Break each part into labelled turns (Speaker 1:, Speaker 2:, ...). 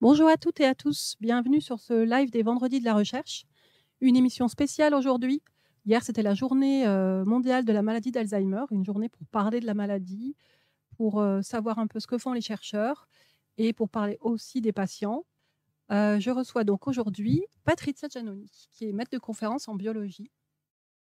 Speaker 1: Bonjour à toutes et à tous, bienvenue sur ce live des Vendredis de la Recherche. Une émission spéciale aujourd'hui. Hier, c'était la journée mondiale de la maladie d'Alzheimer, une journée pour parler de la maladie, pour savoir un peu ce que font les chercheurs et pour parler aussi des patients. Je reçois donc aujourd'hui Patrizia Giannoni, qui est maître de conférence en biologie.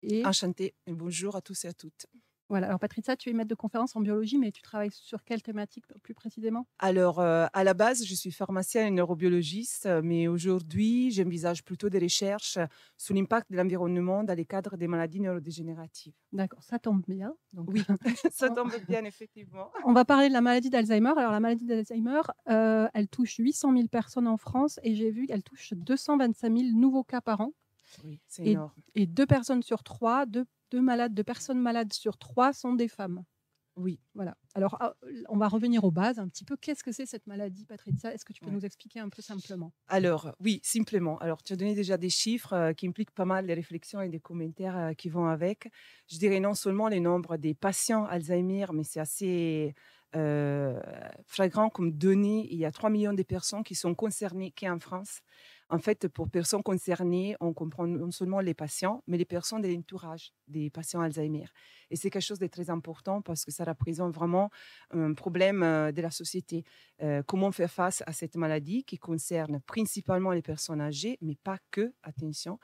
Speaker 1: Et
Speaker 2: Enchantée et bonjour à tous et à toutes.
Speaker 1: voilà, alors Patrizia, tu es maître de conférence en biologie, mais tu travailles sur quelle thématique plus précisément?
Speaker 2: Alors, à la base, je suis pharmacien et neurobiologiste, mais aujourd'hui, j'envisage plutôt des recherches sur l'impact de l'environnement dans les cadres des maladies neurodégénératives.
Speaker 1: D'accord, ça tombe bien. Donc,
Speaker 2: Oui, ça tombe bien, effectivement.
Speaker 1: on va parler de la maladie d'Alzheimer. Alors la maladie d'Alzheimer, elle touche 800 000 personnes en France et j'ai vu qu'elle touche 225 000 nouveaux cas par an
Speaker 2: Oui, c'est
Speaker 1: et
Speaker 2: énorme.
Speaker 1: 2 personnes sur 3, 2 personnes malades sur 3 sont des femmes.
Speaker 2: Oui,
Speaker 1: Voilà. Alors, on va revenir aux bases un petit peu. Qu'est-ce que c'est cette maladie, Patrizia? Est-ce que tu peux
Speaker 2: ouais.
Speaker 1: nous expliquer un peu simplement?
Speaker 2: Alors, oui, simplement. Alors, tu as donné déjà des chiffres qui impliquent pas mal les réflexions et des commentaires qui vont avec. Je dirais non seulement les nombres des patients Alzheimer, mais c'est assez euh, flagrant comme données. Il y a 3 millions de personnes qui sont concernées qu'en France. En fait, pour personnes concernées, on comprend non seulement les patients, mais les personnes de l'entourage des patients Alzheimer. Et c'est quelque chose de très important parce que ça représente vraiment un problème de la société. Comment faire face à cette maladie qui concerne principalement les personnes âgées, mais pas que, attention.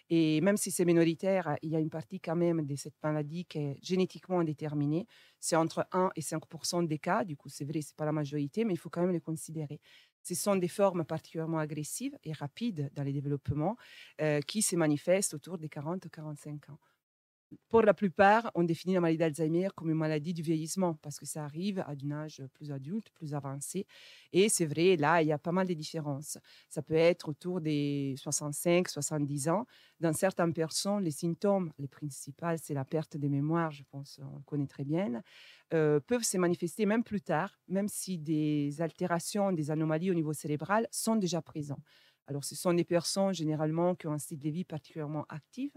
Speaker 2: Et même si c'est minoritaire, il y a une partie quand même de cette maladie qui est génétiquement indéterminée. C'est entre 1 et 5 des cas. Du coup, c'est vrai, ce n'est pas la majorité, mais il faut quand même les considérer. Ce sont des formes particulièrement agressives et rapides dans les développements qui se manifestent autour des 40-45 ans. Pour la plupart, on définit la maladie d'Alzheimer comme une maladie du vieillissement parce que ça arrive à un âge plus adulte, plus avancé. Et c'est vrai, là, il y a pas mal de différences. Ça peut être autour des 65, 70 ans. Dans certaines personnes, les symptômes, les principaux, c'est la perte de mémoire, je pense, on le connaît très bien, peuvent se manifester même plus tard, même si des altérations, des anomalies au niveau cérébral sont déjà présentes. Alors, ce sont des personnes généralement qui ont un style de vie particulièrement actif,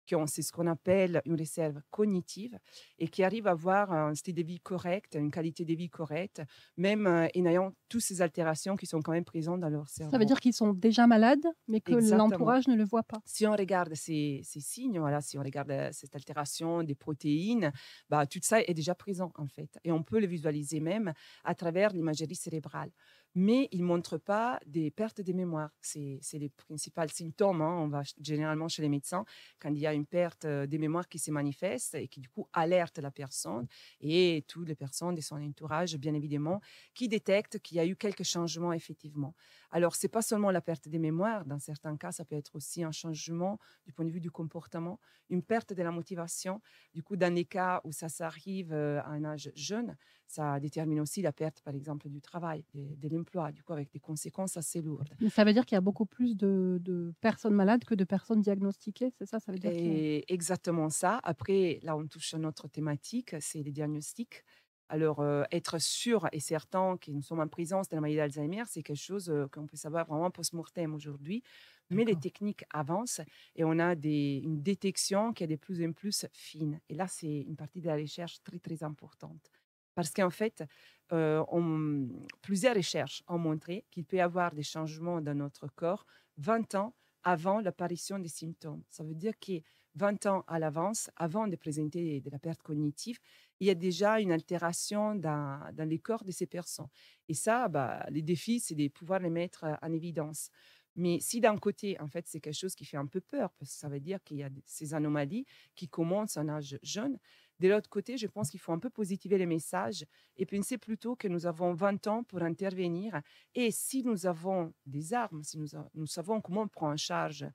Speaker 2: qui ont c'est ce qu'on appelle une réserve cognitive et qui arrivent à avoir un style de vie correct, une qualité de vie correcte, même en ayant toutes ces altérations qui sont quand même présentes dans leur
Speaker 1: Ça veut
Speaker 2: cerveau.
Speaker 1: dire qu'ils sont déjà malades, mais que
Speaker 2: Exactement.
Speaker 1: l'entourage ne le voit pas.
Speaker 2: Si on regarde ces signes, voilà, si on regarde cette altération des protéines, bah, tout ça est déjà présent en fait. Et on peut le visualiser même à travers l'imagerie cérébrale. Mais il ne montre pas des pertes de mémoire. C'est les principaux symptômes, hein. On va généralement chez les médecins quand il y a une perte des mémoires qui se manifeste et qui du coup alerte la personne et toutes les personnes de son entourage, bien évidemment, qui détectent qu'il y a eu quelques changements effectivement. Alors, c'est pas seulement la perte des mémoires. Dans certains cas, ça peut être aussi un changement du point de vue du comportement, une perte de la motivation. Du coup, dans les cas où ça s'arrive à un âge jeune, ça détermine aussi la perte, par exemple, du travail, de l'emploi, du coup, avec des conséquences assez lourdes.
Speaker 1: Mais ça veut dire qu'il y a beaucoup plus de personnes malades que de personnes diagnostiquées, c'est ça? Ça veut dire qu'il y a
Speaker 2: Et exactement ça. Après, là, on touche à notre thématique, c'est les diagnostics. Alors, être sûr et certain que nous sommes en présence de la maladie d'Alzheimer, c'est quelque chose qu'on peut savoir vraiment post-mortem aujourd'hui. Mais les
Speaker 1: d'accord.
Speaker 2: techniques avancent et on a une détection qui est de plus en plus fine. Et là, c'est une partie de la recherche très, très importante. Parce qu'en fait, plusieurs recherches ont montré qu'il peut y avoir des changements dans notre corps 20 ans avant l'apparition des symptômes. Ça veut dire que 20 ans à l'avance, avant de présenter de la perte cognitive, il y a déjà une altération dans les corps de ces personnes. Et ça, bah, les défis, c'est de pouvoir les mettre en évidence. Mais si d'un côté, en fait, c'est quelque chose qui fait un peu peur, parce que ça veut dire qu'il y a ces anomalies qui commencent à un âge jeune, de l'autre côté, je pense qu'il faut un peu positiver les messages et penser plutôt que nous avons 20 ans pour intervenir et si nous avons des armes, si nous savons comment on prend en charge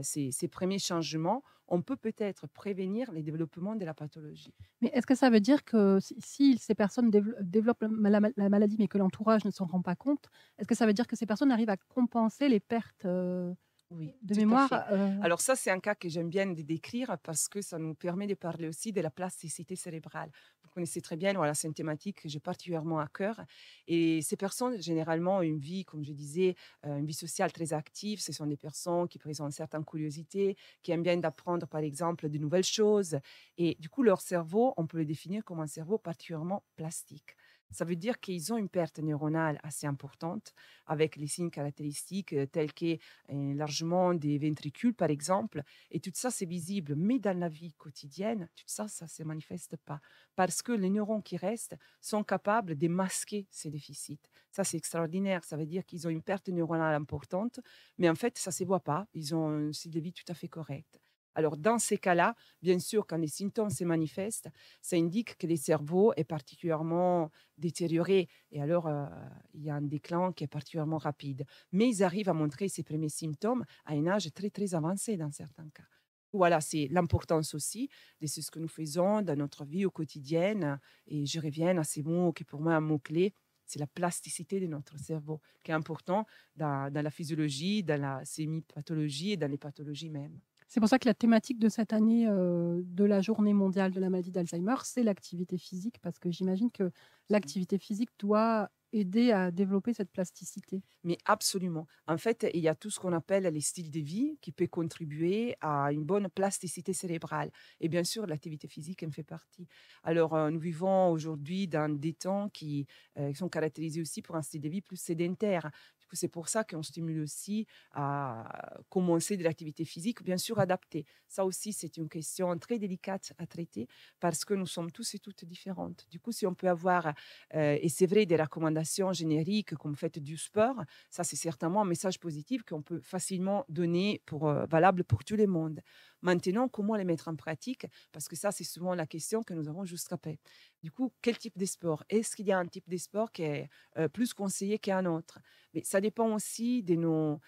Speaker 2: ces premiers changements, on peut peut-être prévenir les développements de la pathologie.
Speaker 1: Mais est-ce que ça veut dire que si ces personnes développent la maladie, mais que l'entourage ne s'en rend pas compte, est-ce que ça veut dire que ces personnes arrivent à compenser les pertes,
Speaker 2: Oui,
Speaker 1: de
Speaker 2: tout à
Speaker 1: mémoire,
Speaker 2: fait. Alors ça, c'est un cas que j'aime bien de décrire parce que ça nous permet de parler aussi de la plasticité cérébrale. Vous connaissez très bien, voilà, c'est une thématique que j'ai particulièrement à cœur. Et ces personnes, généralement, ont une vie, comme je disais, une vie sociale très active. Ce sont des personnes qui présentent une certaine curiosité, qui aiment bien d'apprendre, par exemple, de nouvelles choses. Et du coup, leur cerveau, on peut le définir comme un cerveau particulièrement plastique. Ça veut dire qu'ils ont une perte neuronale assez importante avec les signes caractéristiques tels qu'un élargement des ventricules, par exemple. Et tout ça, c'est visible. Mais dans la vie quotidienne, tout ça, ça ne se manifeste pas. Parce que les neurones qui restent sont capables de masquer ces déficits. Ça, c'est extraordinaire. Ça veut dire qu'ils ont une perte neuronale importante, mais en fait, ça ne se voit pas. Ils ont un style de vie tout à fait correct. Alors, dans ces cas-là, bien sûr, quand les symptômes se manifestent, ça indique que le cerveau est particulièrement détérioré. Et alors, il y a un déclin qui est particulièrement rapide. Mais ils arrivent à montrer ces premiers symptômes à un âge très, très avancé dans certains cas. Voilà, c'est l'importance aussi de ce que nous faisons dans notre vie au quotidien. Et je reviens à ces mots qui, pour moi, un mot-clé, c'est la plasticité de notre cerveau, qui est important dans la physiologie, dans la sémipathologie et dans les pathologies même.
Speaker 1: C'est pour ça que la thématique de cette année, de la journée mondiale de la maladie d'Alzheimer, c'est l'activité physique, parce que j'imagine que l'activité physique doit aider à développer cette plasticité.
Speaker 2: Mais absolument. En fait, il y a tout ce qu'on appelle les styles de vie qui peut contribuer à une bonne plasticité cérébrale. Et bien sûr, l'activité physique en fait partie. Alors, nous vivons aujourd'hui dans des temps qui sont caractérisés aussi pour un style de vie plus sédentaire. Du coup, c'est pour ça qu'on stimule aussi à commencer de l'activité physique, bien sûr adaptée. Ça aussi, c'est une question très délicate à traiter parce que nous sommes tous et toutes différentes. Du coup, si on peut avoir, et c'est vrai, des recommandations génériques comme faites du sport, ça, c'est certainement un message positif qu'on peut facilement donner valable pour tout le monde. Maintenant, comment les mettre en pratique? Parce que ça, c'est souvent la question que nous avons juste après. Du coup, quel type de sport? Est-ce qu'il y a un type de sport qui est plus conseillé qu'un autre? Mais ça dépend aussi de nos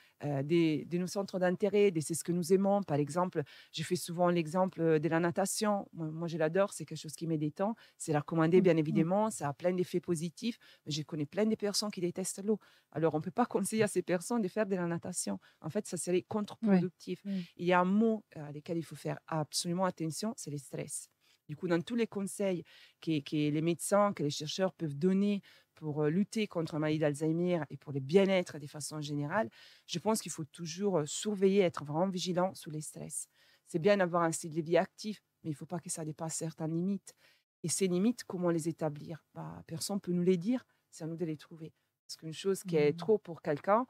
Speaker 2: centres d'intérêt, de ce que nous aimons. Par exemple, je fais souvent l'exemple de la natation. Moi, je l'adore, c'est quelque chose qui me détend. C'est recommandé,
Speaker 1: Mmh
Speaker 2: bien
Speaker 1: mh.
Speaker 2: évidemment, ça a plein d'effets positifs, mais je connais plein de personnes qui détestent l'eau. Alors, on ne peut pas conseiller à ces personnes de faire de la natation. En fait, ça serait
Speaker 1: Ouais.
Speaker 2: contre-productif.
Speaker 1: Mmh.
Speaker 2: Il y a un mot à lequel il faut faire absolument attention, c'est le stress. Du coup, dans tous les conseils que les médecins, que les chercheurs peuvent donner pour lutter contre la maladie d'Alzheimer et pour le bien-être de façon générale, je pense qu'il faut toujours surveiller, être vraiment vigilant sous les stress. C'est bien d'avoir un style de vie actif, mais il ne faut pas que ça dépasse certaines limites. Et ces limites, comment les établir? Personne ne peut nous les dire, c'est à nous de les trouver. Parce qu'une chose qui est
Speaker 1: Mmh.
Speaker 2: trop pour quelqu'un,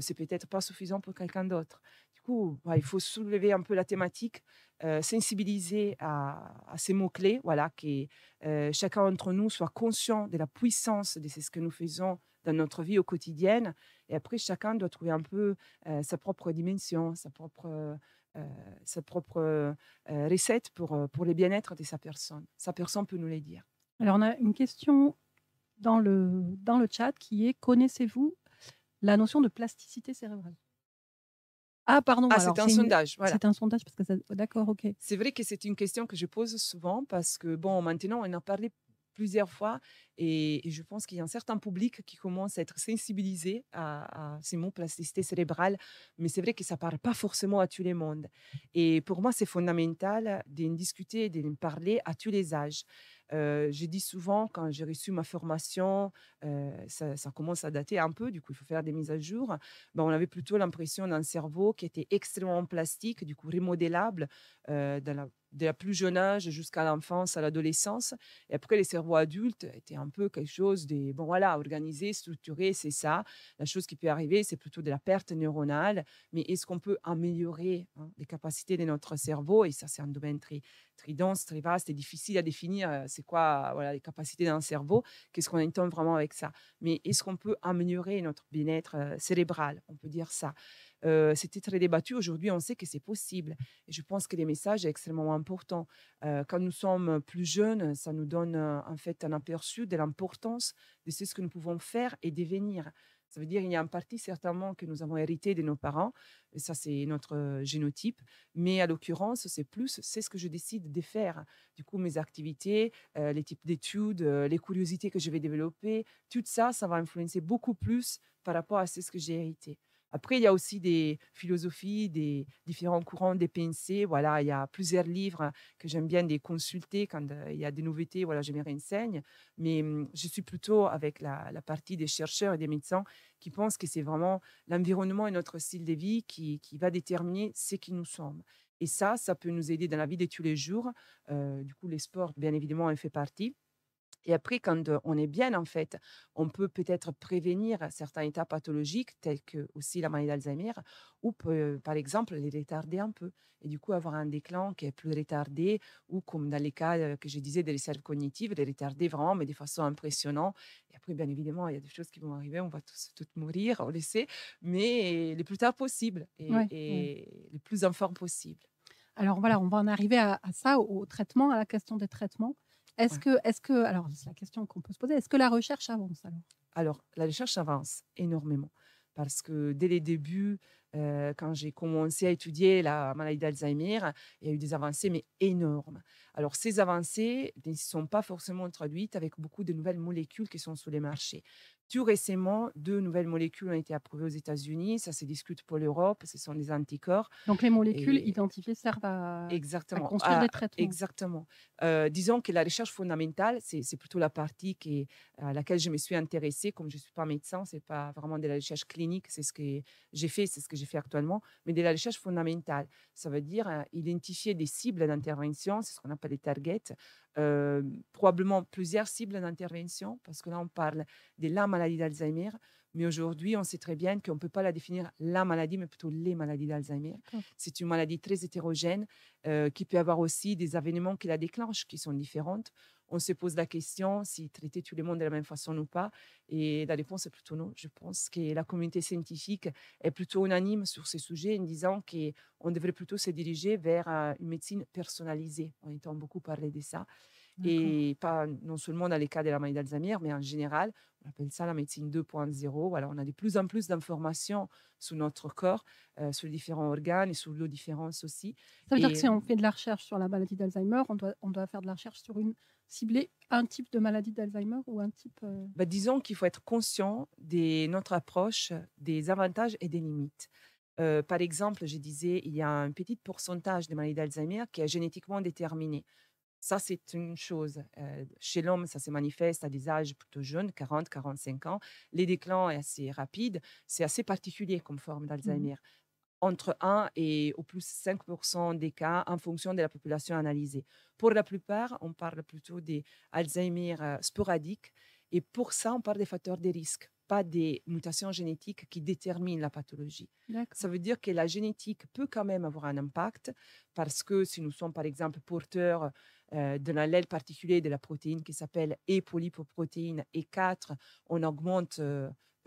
Speaker 2: c'est peut-être pas suffisant pour quelqu'un d'autre. Du coup, il faut soulever un peu la thématique, sensibiliser à ces mots-clés, voilà, que chacun d'entre nous soit conscient de la puissance de ce que nous faisons dans notre vie au quotidien. Et après, chacun doit trouver un peu sa propre dimension, sa propre recette pour le bien-être de sa personne. Sa personne peut nous les dire.
Speaker 1: Alors on a une question dans le chat qui est: «Connaissez-vous la notion de plasticité cérébrale?» Ah pardon,
Speaker 2: Ah,
Speaker 1: alors
Speaker 2: c'est un
Speaker 1: c'est une
Speaker 2: sondage, voilà.
Speaker 1: c'est un sondage parce que ça d'accord, OK.
Speaker 2: C'est vrai que c'est une question que je pose souvent parce que, bon, maintenant, on en a parlé plusieurs fois et je pense qu'il y a un certain public qui commence à être sensibilisé à ces mots plasticité cérébrale, mais c'est vrai que ça ne parle pas forcément à tout le monde. Et pour moi, c'est fondamental d'en discuter, d'en parler à tous les âges. Je dis souvent, quand j'ai reçu ma formation, ça commence à dater un peu, du coup, il faut faire des mises à jour. Ben, on avait plutôt l'impression d'un cerveau qui était extrêmement plastique, du coup, remodélable de la plus jeune âge jusqu'à l'enfance, à l'adolescence. Et après, les cerveaux adultes étaient un peu quelque chose de, bon voilà, organisé, structuré, c'est ça. La chose qui peut arriver, c'est plutôt de la perte neuronale. Mais est-ce qu'on peut améliorer les capacités de notre cerveau? Et ça, c'est un domaine très, très dense, très vaste et difficile à définir. C'est quoi voilà, les capacités d'un cerveau? Qu'est-ce qu'on entend vraiment avec ça? Mais est-ce qu'on peut améliorer notre bien-être cérébral? On peut dire ça. C'était très débattu. Aujourd'hui, on sait que c'est possible. Et je pense que les messages sont extrêmement importants. Quand nous sommes plus jeunes, ça nous donne en fait un aperçu de l'importance de ce que nous pouvons faire et devenir. Ça veut dire qu'il y a une partie certainement que nous avons hérité de nos parents, et ça c'est notre génotype, mais à l'occurrence c'est ce que je décide de faire. Du coup mes activités, les types d'études, les curiosités que je vais développer, tout ça, ça va influencer beaucoup plus par rapport à ce que j'ai hérité. Après, il y a aussi des philosophies, des différents courants des pensées. Voilà, il y a plusieurs livres que j'aime bien les consulter quand il y a des nouveautés. Voilà, je me renseigne. Mais je suis plutôt avec la partie des chercheurs et des médecins qui pensent que c'est vraiment l'environnement et notre style de vie qui va déterminer ce qui nous sommes. Et ça peut nous aider dans la vie de tous les jours. Du coup, les sports, bien évidemment, en fait partie. Et après, quand on est bien, en fait, on peut peut-être prévenir certains états pathologiques, tels que aussi la maladie d'Alzheimer, ou peut, par exemple, les retarder un peu. Et du coup, avoir un déclenche qui est plus retardé, ou comme dans les cas que je disais des réserves cognitives, les retarder vraiment, mais de façon impressionnante. Et après, bien évidemment, il y a des choses qui vont arriver, on va tous mourir, on le sait, mais le plus tard possible
Speaker 1: Ouais, ouais.
Speaker 2: et le plus en forme possible.
Speaker 1: Alors voilà, on va en arriver à ça, au traitement, à la question des traitements.
Speaker 2: Ouais.
Speaker 1: Alors c'est la question qu'on peut se poser, est-ce que la recherche avance alors?
Speaker 2: Alors, la recherche avance énormément parce que dès les débuts, quand j'ai commencé à étudier la maladie d'Alzheimer, il y a eu des avancées, mais énormes. Alors, ces avancées ne sont pas forcément traduites avec beaucoup de nouvelles molécules qui sont sur les marchés. Tout récemment, 2 nouvelles molécules ont été approuvées aux États-Unis. Ça se discute pour l'Europe. Ce sont des anticorps.
Speaker 1: Donc les molécules
Speaker 2: Et
Speaker 1: identifiées servent à
Speaker 2: exactement,
Speaker 1: construire des traitements?
Speaker 2: exactement. Disons que la recherche fondamentale, c'est plutôt la partie à laquelle je me suis intéressée. Comme je ne suis pas médecin, c'est pas vraiment de la recherche clinique, c'est ce que j'ai fait, c'est ce que j'ai fait actuellement, mais de la recherche fondamentale. Ça veut dire identifier des cibles d'intervention, c'est ce qu'on appelle les targets, probablement plusieurs cibles d'intervention, parce que là, on parle de la maladie d'Alzheimer, mais aujourd'hui, on sait très bien qu'on ne peut pas la définir la maladie, mais plutôt les maladies d'Alzheimer.
Speaker 1: D'accord,
Speaker 2: C'est une maladie très hétérogène qui peut avoir aussi des événements qui la déclenchent qui sont différentes. On se pose la question si traiter tout le monde de la même façon ou pas. Et la réponse est plutôt non. Je pense que la communauté scientifique est plutôt unanime sur ces sujets en disant qu'on devrait plutôt se diriger vers une médecine personnalisée. On entend beaucoup parler de ça.
Speaker 1: d'accord.
Speaker 2: Et pas non seulement dans les cas de la maladie d'Alzheimer, mais en général, on appelle ça la médecine 2.0. Voilà, on a de plus en plus d'informations sur notre corps, sur les différents organes et sur nos différences aussi.
Speaker 1: Ça veut dire que
Speaker 2: Et
Speaker 1: si on fait de la recherche sur la maladie d'Alzheimer, on doit faire de la recherche sur cibler un type de maladie d'Alzheimer ou un type,
Speaker 2: bah, disons qu'il faut être conscient de notre approche, des avantages et des limites. Par exemple, je disais, il y a un petit pourcentage de maladies d'Alzheimer qui est génétiquement déterminé. Ça, c'est une chose. Chez l'homme, ça se manifeste à des âges plutôt jeunes, 40-45 ans. Les déclins est assez rapide. C'est assez particulier comme forme
Speaker 1: mmh
Speaker 2: d'Alzheimer. Entre 1 et au plus 5% des cas en fonction de la population analysée. Pour la plupart, on parle plutôt des Alzheimer sporadiques. Et pour ça, on parle des facteurs de risque, pas des mutations génétiques qui déterminent la pathologie. Ça
Speaker 1: d'accord,
Speaker 2: veut dire que la génétique peut quand même avoir un impact parce que si nous sommes par exemple porteurs d'un allèle particulier de la protéine qui s'appelle E-polypoprotéine E4, on augmente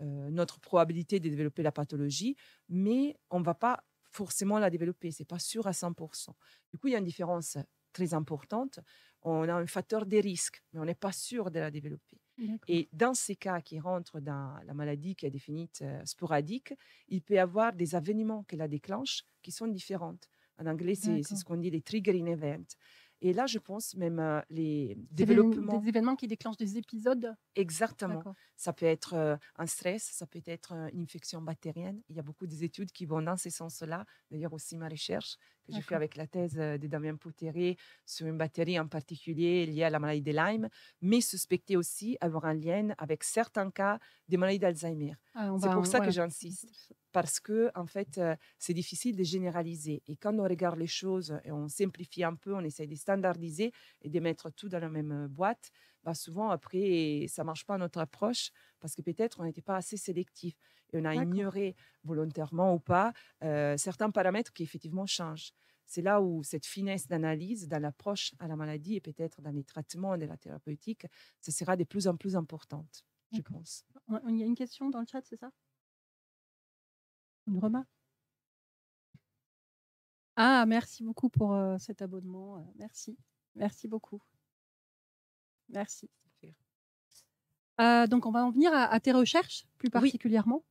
Speaker 2: notre probabilité de développer la pathologie, mais on ne va pas forcément la développer, c'est pas sûr à 100%. Du coup, il y a une différence très importante. On a un facteur des risques, mais on n'est pas sûr de la développer.
Speaker 1: d'accord,
Speaker 2: Et dans ces cas qui rentrent dans la maladie qui est définie sporadique, il peut y avoir des événements qui la déclenchent qui sont différentes. En anglais, c'est
Speaker 1: d'accord.
Speaker 2: ce qu'on dit les triggering events. Et là, je pense même les
Speaker 1: C'est
Speaker 2: développements.
Speaker 1: des événements qui déclenchent des épisodes?
Speaker 2: Exactement.
Speaker 1: D'accord,
Speaker 2: Ça peut être un stress, ça peut être une infection bactérienne. Il y a beaucoup d'études qui vont dans ce sens-là. D'ailleurs, aussi ma recherche que j'ai fait
Speaker 1: d'accord,
Speaker 2: avec la thèse de Damien Pouterré sur une bactérie en particulier liée à la maladie de Lyme, mais suspectée aussi avoir un lien avec certains cas de maladie d'Alzheimer.
Speaker 1: ah,
Speaker 2: C'est pour ça que
Speaker 1: voilà.
Speaker 2: j'insiste, parce que en fait, c'est difficile de généraliser. Et quand on regarde les choses et on simplifie un peu, on essaie de standardiser et de mettre tout dans la même boîte, bah, souvent après, ça marche pas notre approche parce que peut-être on n'était pas assez sélectif et on a
Speaker 1: D'accord,
Speaker 2: ignoré volontairement ou pas certains paramètres qui effectivement changent. C'est là où cette finesse d'analyse dans l'approche à la maladie et peut-être dans les traitements et de la thérapeutique, ça sera de plus en plus importante, je
Speaker 1: d'accord.
Speaker 2: pense.
Speaker 1: Il y a une question dans le chat, c'est ça? Une remarque? Ah, merci beaucoup pour, cet abonnement, merci. Merci beaucoup. Merci. Donc on va en venir à tes recherches, plus
Speaker 2: Oui,
Speaker 1: particulièrement.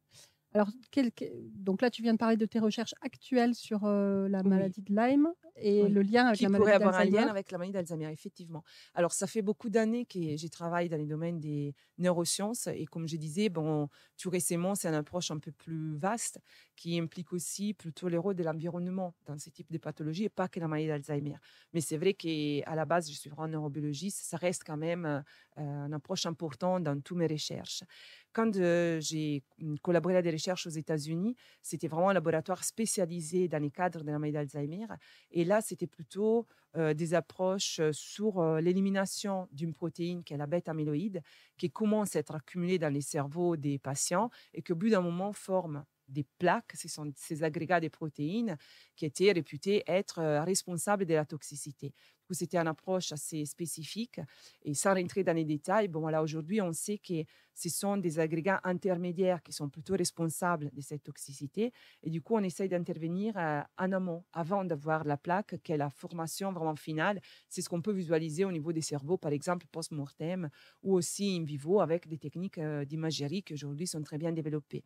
Speaker 1: Alors donc là, tu viens de parler de tes recherches actuelles sur, la
Speaker 2: oui.
Speaker 1: maladie de Lyme et
Speaker 2: Oui,
Speaker 1: le lien avec
Speaker 2: qui
Speaker 1: la
Speaker 2: pourrait
Speaker 1: maladie
Speaker 2: avoir un lien
Speaker 1: d'Alzheimer.
Speaker 2: avec la maladie d'Alzheimer, effectivement. Alors, ça fait beaucoup d'années que j'ai travaillé dans les domaines des neurosciences et comme je disais, bon, tout récemment, c'est une approche un peu plus vaste qui implique aussi plutôt le rôle de l'environnement dans ce type de pathologie et pas que la maladie d'Alzheimer. Mais c'est vrai qu'à la base, je suis vraiment neurobiologiste, ça reste quand même une approche importante dans toutes mes recherches. quand j'ai collaboré à des recherches aux États-Unis, c'était vraiment un laboratoire spécialisé dans les cadres de la maladie d'Alzheimer. Et là, c'était plutôt des approches sur l'élimination d'une protéine qui est la bêta-amyloïde, qui commence à être accumulée dans les cerveaux des patients et qui, au bout d'un moment, forme des plaques. Ce sont ces agrégats des protéines qui étaient réputés être responsables de la toxicité. Du coup, c'était une approche assez spécifique. Et sans rentrer dans les détails, bon, voilà, aujourd'hui, on sait que ce sont des agrégats intermédiaires qui sont plutôt responsables de cette toxicité. Et du coup, on essaye d'intervenir en amont, avant d'avoir la plaque, qui est la formation vraiment finale. C'est ce qu'on peut visualiser au niveau des cerveaux, par exemple, post-mortem, ou aussi in vivo, avec des techniques d'imagerie qui aujourd'hui sont très bien développées.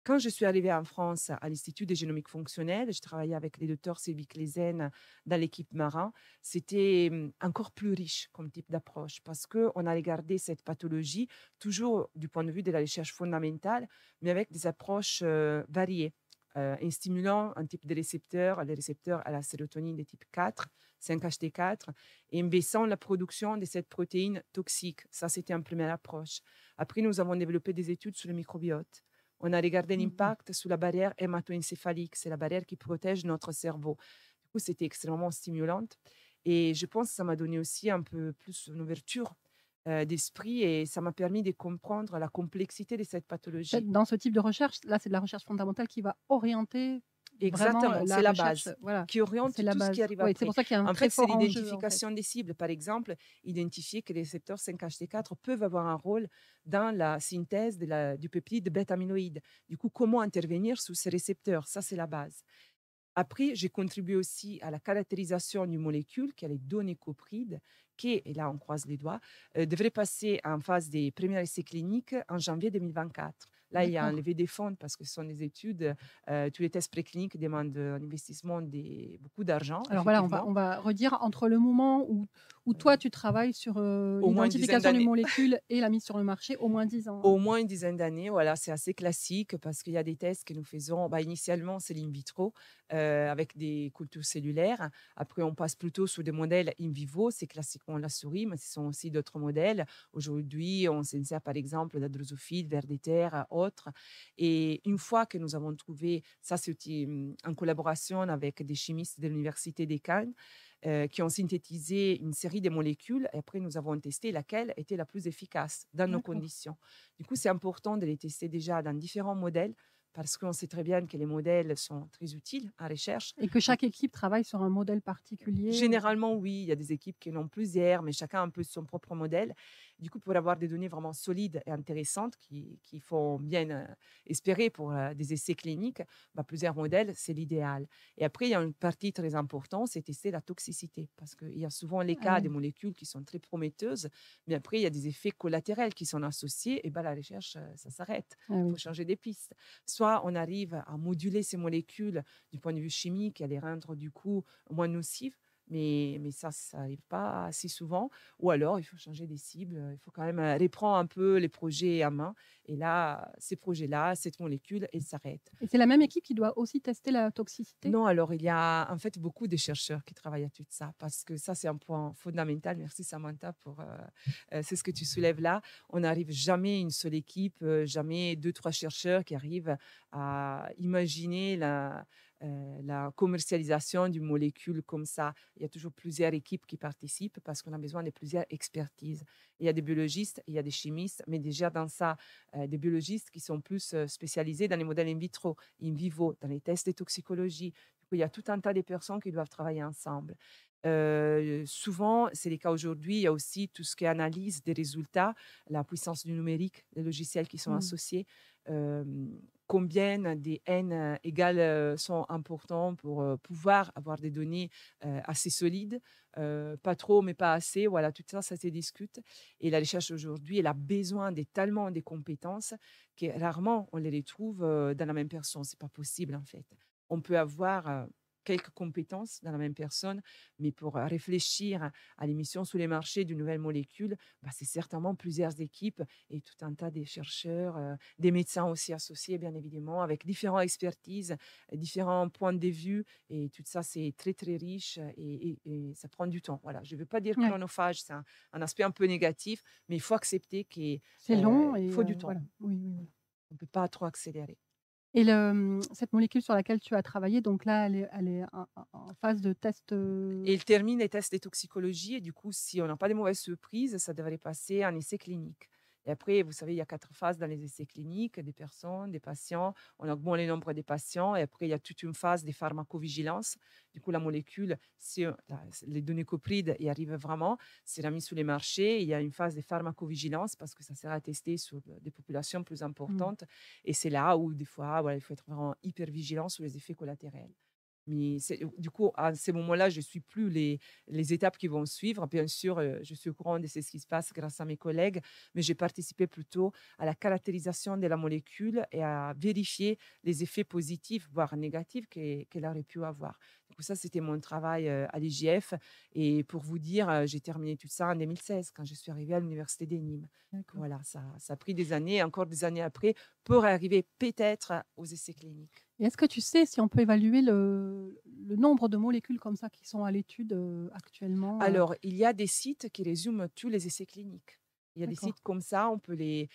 Speaker 2: Quand je suis arrivée en France à l'Institut de génomique fonctionnelle, je travaillais avec les docteurs Sylvie Clézen dans l'équipe Marin. C'était encore plus riche comme type d'approche parce qu'on a regardé cette pathologie toujours du point de vue de la recherche fondamentale, mais avec des approches variées. En stimulant un type de récepteur, les récepteurs à la sérotonine de type 4, 5-HT4, et en baissant la production de cette protéine toxique. Ça, c'était une première approche. Après, nous avons développé des études sur le microbiote. On a regardé
Speaker 1: Mmh.
Speaker 2: l'impact sur la barrière hémato-encéphalique, c'est la barrière qui protège notre cerveau. Du coup, c'était extrêmement stimulant. Et je pense que ça m'a donné aussi un peu plus une ouverture d'esprit et ça m'a permis de comprendre la complexité de cette
Speaker 1: En fait,
Speaker 2: pathologie.
Speaker 1: dans ce type de recherche, là, c'est de la recherche fondamentale qui va orienter vraiment,
Speaker 2: Exactement,
Speaker 1: la
Speaker 2: c'est la
Speaker 1: recherche,
Speaker 2: base
Speaker 1: voilà,
Speaker 2: qui
Speaker 1: c'est
Speaker 2: oriente
Speaker 1: la
Speaker 2: tout ce qui
Speaker 1: base.
Speaker 2: arrive
Speaker 1: Oui, c'est
Speaker 2: après.
Speaker 1: pour ça qu'il y a un
Speaker 2: En
Speaker 1: très
Speaker 2: fait, c'est
Speaker 1: fort enjeu, en fait.
Speaker 2: l'identification des cibles. Par exemple, identifier que les récepteurs 5-HT4 peuvent avoir un rôle dans la synthèse du peptide bêta-amyloïde. Du coup, comment intervenir sur ces récepteurs? Ça, c'est la base. Après, j'ai contribué aussi à la caractérisation d'une molécule qui est les donnécopride, qui, et là on croise les doigts, devrait passer en phase des premiers essais cliniques en janvier 2024. Là, il y a un
Speaker 1: D'accord.
Speaker 2: levé des fonds parce que ce sont des études, tous les tests précliniques demandent un investissement beaucoup d'argent,
Speaker 1: Alors voilà, on va
Speaker 2: effectivement.
Speaker 1: on va redire entre le moment où toi tu travailles sur,
Speaker 2: Au moins une dizaine
Speaker 1: l'identification d'une
Speaker 2: d'années.
Speaker 1: molécule et la mise sur le marché, au moins 10 ans,
Speaker 2: Au
Speaker 1: hein.
Speaker 2: moins une dizaine d'années, voilà, c'est assez classique parce qu'il y a des tests que nous faisons. Bah, initialement, c'est l'in vitro avec des cultures cellulaires. Après, on passe plutôt sur des modèles in vivo, c'est classiquement la souris, mais ce sont aussi d'autres modèles. Aujourd'hui, on s'insère par exemple la drosophile, vers des terres, autres. Et une fois que nous avons trouvé, ça c'est aussi, en collaboration avec des chimistes de l'Université des Cannes, qui ont synthétisé une série de molécules et après nous avons testé laquelle était la plus efficace dans nos
Speaker 1: D'accord.
Speaker 2: conditions. Du coup, c'est important de les tester déjà dans différents modèles parce qu'on sait très bien que les modèles sont très utiles en recherche.
Speaker 1: Et que chaque équipe travaille sur un modèle particulier,
Speaker 2: Généralement, oui, il y a des équipes qui en ont plusieurs, mais chacun a un peu son propre modèle. Du coup, pour avoir des données vraiment solides et intéressantes qui font bien espérer pour des essais cliniques, bah, plusieurs modèles, c'est l'idéal. Et après, il y a une partie très importante, c'est tester la toxicité, parce qu'il y a souvent les
Speaker 1: ah
Speaker 2: cas des
Speaker 1: oui,
Speaker 2: molécules qui sont très prometteuses, mais après, il y a des effets collatéraux qui sont associés, et bah, la recherche, ça s'arrête.
Speaker 1: ah
Speaker 2: Il faut
Speaker 1: oui.
Speaker 2: changer des pistes. Soit on arrive à moduler ces molécules du point de vue chimique et à les rendre du coup moins nocives, mais ça n'arrive pas si souvent. Ou alors, il faut changer des cibles. Il faut quand même reprendre un peu les projets à main. Et là, ces projets-là, cette molécule, elle s'arrête.
Speaker 1: Et c'est la même équipe qui doit aussi tester la toxicité?
Speaker 2: Non, alors il y a en fait beaucoup de chercheurs qui travaillent à tout ça parce que ça, c'est un point fondamental. Merci Samantha pour c'est ce que tu soulèves là. On n'arrive jamais une seule équipe, jamais deux, trois chercheurs qui arrivent à imaginer la commercialisation d'une molécule comme ça. Il y a toujours plusieurs équipes qui participent parce qu'on a besoin de plusieurs expertises. Il y a des biologistes, il y a des chimistes, mais déjà dans ça, des biologistes qui sont plus spécialisés dans les modèles in vitro, in vivo, dans les tests de toxicologie. Du coup, il y a tout un tas de personnes qui doivent travailler ensemble. Souvent, c'est le cas aujourd'hui, il y a aussi tout ce qui est analyse des résultats, la puissance du numérique, les logiciels qui sont
Speaker 1: Mmh.
Speaker 2: associés, euh, combien des n égales sont importants pour pouvoir avoir des données assez solides, pas trop mais pas assez, voilà, tout ça, ça se discute. Et la recherche aujourd'hui, elle a besoin de tellement de compétences que rarement on les retrouve dans la même personne, c'est pas possible en fait. On peut avoir quelques compétences dans la même personne, mais pour réfléchir à l'émission sur les marchés d'une nouvelle molécule, bah, c'est certainement plusieurs équipes et tout un tas de chercheurs, des médecins aussi associés, bien évidemment, avec différentes expertises, différents points de vue. Et tout ça, c'est très, très riche et ça prend du temps. Voilà, je ne veux pas dire
Speaker 1: Ouais,
Speaker 2: chronophage, c'est un aspect un peu négatif, mais il faut accepter qu'il
Speaker 1: c'est long et
Speaker 2: faut du temps.
Speaker 1: voilà. Oui, oui, oui.
Speaker 2: On ne peut pas trop accélérer.
Speaker 1: Et cette molécule sur laquelle tu as travaillé, donc là, elle est en phase de test,
Speaker 2: Et il termine les tests de toxicologie et du coup, si on n'a pas de mauvaises surprises, ça devrait passer en essai clinique. Et après, vous savez, il y a 4 phases dans les essais cliniques, des personnes, des patients. On augmente le nombre des patients et après, il y a toute une phase de pharmacovigilance. Du coup, la molécule, si les données coprides y arrivent vraiment, sera mise sur les marchés. Il y a une phase de pharmacovigilance parce que ça sera testé sur des populations plus
Speaker 1: mmh,
Speaker 2: importantes. Et c'est là où, des fois, voilà, il faut être vraiment hyper vigilant sur les effets collatéraux. Mais du coup, à ces moments-là, je ne suis plus les étapes qui vont suivre. Bien sûr, je suis au courant de ce qui se passe grâce à mes collègues, mais j'ai participé plutôt à la caractérisation de la molécule et à vérifier les effets positifs, voire négatifs qu'elle aurait pu avoir. Du coup, ça, c'était mon travail à l'IGF. Et pour vous dire, j'ai terminé tout ça en 2016, quand je suis arrivée à l'Université des Nîmes.
Speaker 1: d'accord.
Speaker 2: Voilà, ça a pris des années, encore des années après, pour arriver peut-être aux essais cliniques.
Speaker 1: Et est-ce que tu sais si on peut évaluer le nombre de molécules comme ça qui sont à l'étude, actuellement,
Speaker 2: Alors, il y a des sites qui résument tous les essais cliniques. Il y a des
Speaker 1: D'accord.
Speaker 2: sites comme ça, on peut les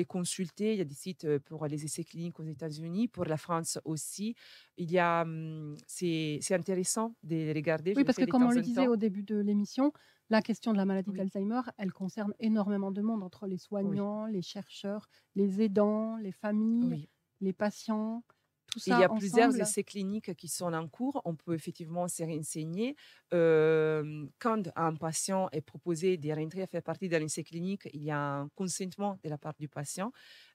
Speaker 2: consulter. Il y a des sites pour les essais cliniques aux États-Unis, pour la France aussi. C'est intéressant de les regarder. Je
Speaker 1: Oui,
Speaker 2: le
Speaker 1: parce
Speaker 2: fais
Speaker 1: que
Speaker 2: de
Speaker 1: comme on
Speaker 2: temps
Speaker 1: le
Speaker 2: en
Speaker 1: disait au
Speaker 2: temps.
Speaker 1: début de l'émission, la question de la maladie
Speaker 2: Oui,
Speaker 1: d'Alzheimer, elle concerne énormément de monde, entre les
Speaker 2: oui,
Speaker 1: soignants, les chercheurs, les aidants, les familles,
Speaker 2: oui.
Speaker 1: les patients, tout
Speaker 2: Il y
Speaker 1: ça
Speaker 2: a plusieurs
Speaker 1: ensemble.
Speaker 2: essais cliniques qui sont en cours. On peut effectivement se renseigner. Quand à un patient est proposé de rentrer à faire partie d'un essai clinique, il y a un consentement de la part du patient.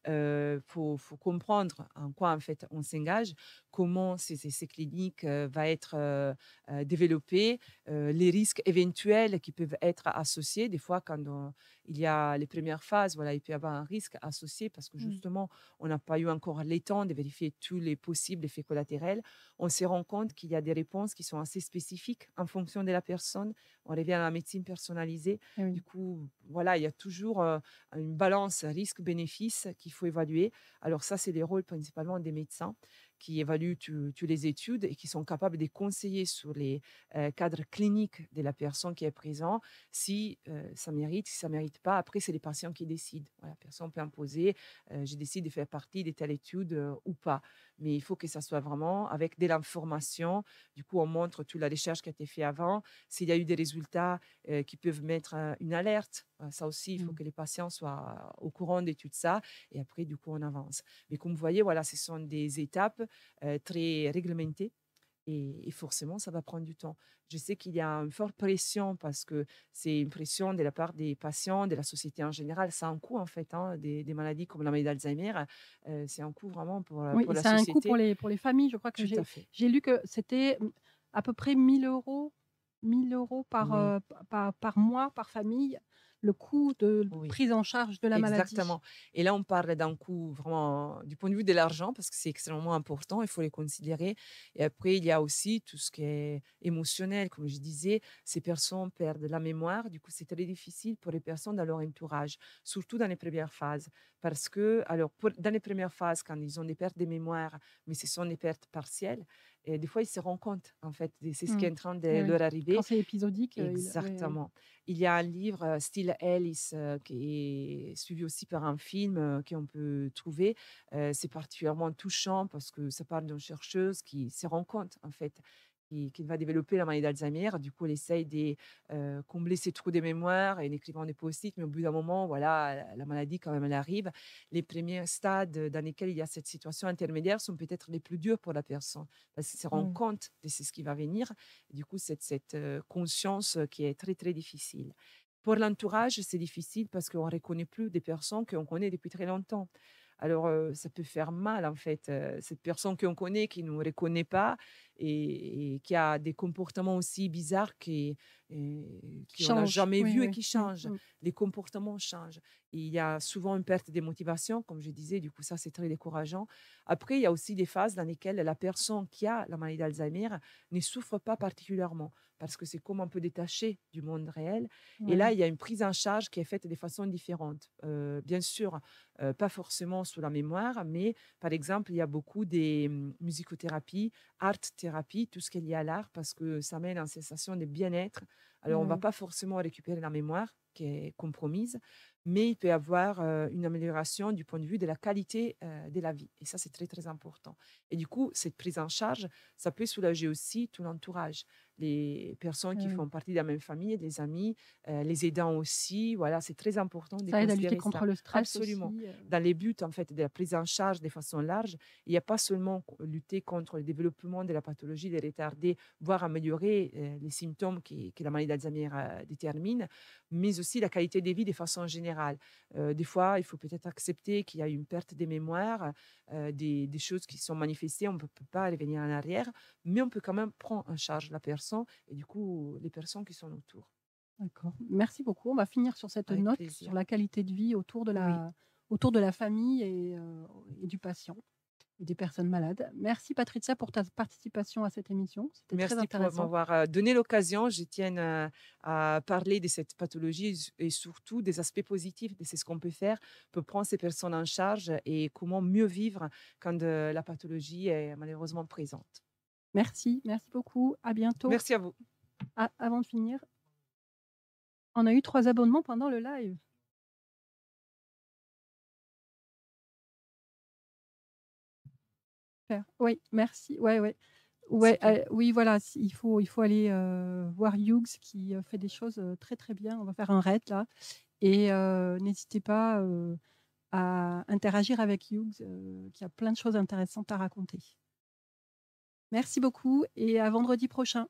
Speaker 2: Faut comprendre en quoi en fait on s'engage, comment ces essais cliniques va être développé, les risques éventuels qui peuvent être associés. Des fois, il y a les premières phases, voilà, il peut y avoir un risque associé parce que
Speaker 1: Mmh.
Speaker 2: justement, on n'a pas eu encore le temps de vérifier tous les possibles effets collatéraux. On se rend compte qu'il y a des réponses qui sont assez spécifiques en fonction de la personne. On revient à la médecine personnalisée.
Speaker 1: Eh
Speaker 2: Du
Speaker 1: oui.
Speaker 2: coup, voilà, il y a toujours une balance risque-bénéfice qu'il faut évaluer. Alors ça, c'est les rôles principalement des médecins qui évaluent toutes les études et qui sont capables de conseiller sur les cadres cliniques de la personne qui est présente, si ça mérite, si ça ne mérite pas. Après, c'est les patients qui décident. Voilà, la personne peut imposer, je décide de faire partie de telle étude ou pas. Mais il faut que ça soit vraiment avec de l'information. Du coup, on montre toute la recherche qui a été faite avant. S'il y a eu des résultats qui peuvent mettre une alerte, ça aussi, il faut
Speaker 1: Mmh.
Speaker 2: que les patients soient au courant de tout ça. Et après, du coup, on avance. Mais comme vous voyez, voilà, ce sont des étapes très réglementées et forcément, ça va prendre du temps. Je sais qu'il y a une forte pression parce que c'est une pression de la part des patients, de la société en général. C'est un coût, en fait, hein, des maladies comme la maladie d'Alzheimer. C'est un coût vraiment
Speaker 1: Oui,
Speaker 2: pour
Speaker 1: et
Speaker 2: la
Speaker 1: c'est un coût
Speaker 2: société.
Speaker 1: pour les familles. Je crois que
Speaker 2: Tout à fait.
Speaker 1: j'ai lu que c'était, à peu près 1 000 € par,
Speaker 2: Oui.
Speaker 1: par mois, par famille, le coût de
Speaker 2: Oui.
Speaker 1: prise en charge de la maladie.
Speaker 2: Exactement. Et là, on parle d'un coût vraiment du point de vue de l'argent parce que c'est extrêmement important, il faut les considérer. Et après, il y a aussi tout ce qui est émotionnel. Comme je disais, ces personnes perdent la mémoire. Du coup, c'est très difficile pour les personnes dans leur entourage, surtout dans les premières phases. Parce que, alors, dans les premières phases, quand ils ont des pertes de mémoire, mais ce sont des pertes partielles, et des fois, ils se rendent compte, en fait, de c'est ce qui
Speaker 1: Mmh.
Speaker 2: est en train de
Speaker 1: Eh oui.
Speaker 2: leur
Speaker 1: Quand
Speaker 2: arriver.
Speaker 1: c'est épisodique, oui, oui.
Speaker 2: Exactement. Il y a un livre, Still Alice, qui est suivi aussi par un film, qu'on peut trouver. C'est particulièrement touchant parce que ça parle d'une chercheuse qui se rend compte, en fait, qui va développer la maladie d'Alzheimer. Du coup, elle essaye de, combler ses trous de mémoire en écrivant des post-it, mais au bout d'un moment, voilà, la maladie quand même, elle arrive. Les premiers stades, dans lesquels il y a cette situation intermédiaire sont peut-être les plus durs pour la personne parce qu'elle se rend
Speaker 1: Mmh.
Speaker 2: compte de ce qui va venir. Du coup, cette conscience qui est très, très difficile. Pour l'entourage, c'est difficile parce qu'on ne reconnaît plus des personnes qu'on connaît depuis très longtemps. Alors, ça peut faire mal, en fait, cette personne qu'on connaît, qui ne nous reconnaît pas et qui a des comportements aussi bizarres
Speaker 1: Qui
Speaker 2: qu'on n'a
Speaker 1: change.
Speaker 2: jamais
Speaker 1: Oui,
Speaker 2: vus et
Speaker 1: oui.
Speaker 2: qui changent. Les comportements changent. Et il y a souvent une perte de motivation, comme je disais, du coup, ça, c'est très décourageant. Après, il y a aussi des phases dans lesquelles la personne qui a la maladie d'Alzheimer ne souffre pas particulièrement parce que c'est comme un peu détaché du monde réel. Et là,
Speaker 1: Ouais.
Speaker 2: il y a une prise en charge qui est faite de façon différente. Bien sûr, pas forcément sous la mémoire, mais par exemple, il y a beaucoup des musicothérapies, art thérapie, tout ce qui est lié à l'art, parce que ça mène à une sensation de bien-être. Alors, on ne va
Speaker 1: Ouais.
Speaker 2: pas forcément récupérer la mémoire qui est compromise, mais il peut y avoir une amélioration du point de vue de la qualité de la vie. Et ça, c'est très, très important. Et du coup, cette prise en charge, ça peut soulager aussi tout l'entourage, les personnes qui
Speaker 1: Ouais.
Speaker 2: font partie de la même famille, des amis, les aidants aussi. Voilà, c'est très important de
Speaker 1: Ça aide à lutter
Speaker 2: considérer
Speaker 1: contre
Speaker 2: cela.
Speaker 1: le stress
Speaker 2: Absolument.
Speaker 1: aussi.
Speaker 2: Dans les buts, en fait, de la prise en charge de façon large, il n'y a pas seulement lutter contre le développement de la pathologie, de retarder, voire améliorer les symptômes que la maladie d'Alzheimer détermine, mais aussi la qualité de vie de façon générale. Des fois, il faut peut-être accepter qu'il y a une perte de mémoire, des choses qui sont manifestées, on ne peut pas revenir en arrière, mais on peut quand même prendre en charge la personne et du coup, les personnes qui sont autour.
Speaker 1: D'accord. Merci beaucoup. On va finir sur cette
Speaker 2: Avec
Speaker 1: note sur
Speaker 2: plaisir.
Speaker 1: la qualité de vie
Speaker 2: Oui,
Speaker 1: autour de la famille et du patient et des personnes malades. Merci Patricia pour ta participation à cette émission. C'était très
Speaker 2: merci pour
Speaker 1: intéressant.
Speaker 2: m'avoir donné l'occasion. Je tiens à parler de cette pathologie et surtout des aspects positifs de ce qu'on peut faire pour prendre ces personnes en charge et comment mieux vivre quand la pathologie est malheureusement présente.
Speaker 1: Merci, merci beaucoup. À bientôt.
Speaker 2: Merci à vous.
Speaker 1: Ah, avant de finir, on a eu 3 abonnements pendant le live. Super. Oui, merci. Ouais, ouais. Ouais,
Speaker 2: Super.
Speaker 1: oui, voilà, il faut aller, voir Hughes qui, fait des choses, très, très bien. On va faire un raid là et n'hésitez pas, à interagir avec Hughes, qui a plein de choses intéressantes à raconter. Merci beaucoup et à vendredi prochain.